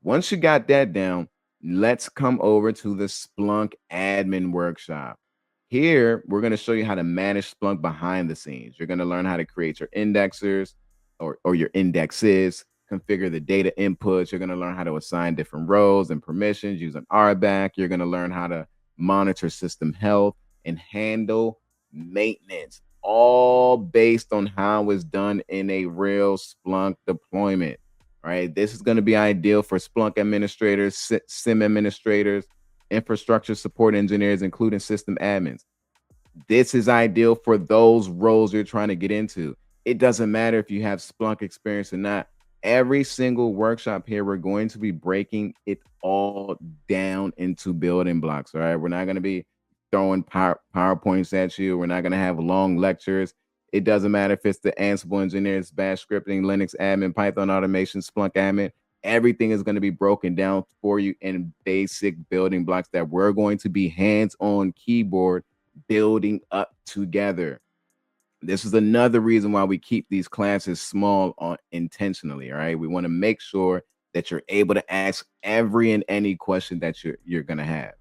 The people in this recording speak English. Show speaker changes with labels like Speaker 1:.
Speaker 1: Once you got that down, let's come over to the Splunk Admin Workshop. Here, we're going to show you how to manage Splunk behind the scenes. You're going to learn how to create your indexers or your indexes, configure the data inputs. You're going to learn how to assign different roles and permissions using RBAC. You're going to learn how to monitor system health and handle maintenance, all based on how it's done in a real Splunk deployment. Right, this is going to be ideal for Splunk administrators, SIM administrators, infrastructure support engineers, including system admins. This is ideal for those roles you're trying to get into. It doesn't matter if you have Splunk experience or not. Every single workshop here, we're going to be breaking it all down into building blocks. All right. We're not going to be throwing PowerPoints at you. We're not going to have long lectures. It doesn't matter if it's the Ansible engineers, Bash scripting, Linux admin, Python automation, Splunk admin. Everything is going to be broken down for you in basic building blocks that we're going to be hands-on keyboard building up together. This is another reason why we keep these classes small intentionally. All right, we want to make sure that you're able to ask every and any question that you're going to have.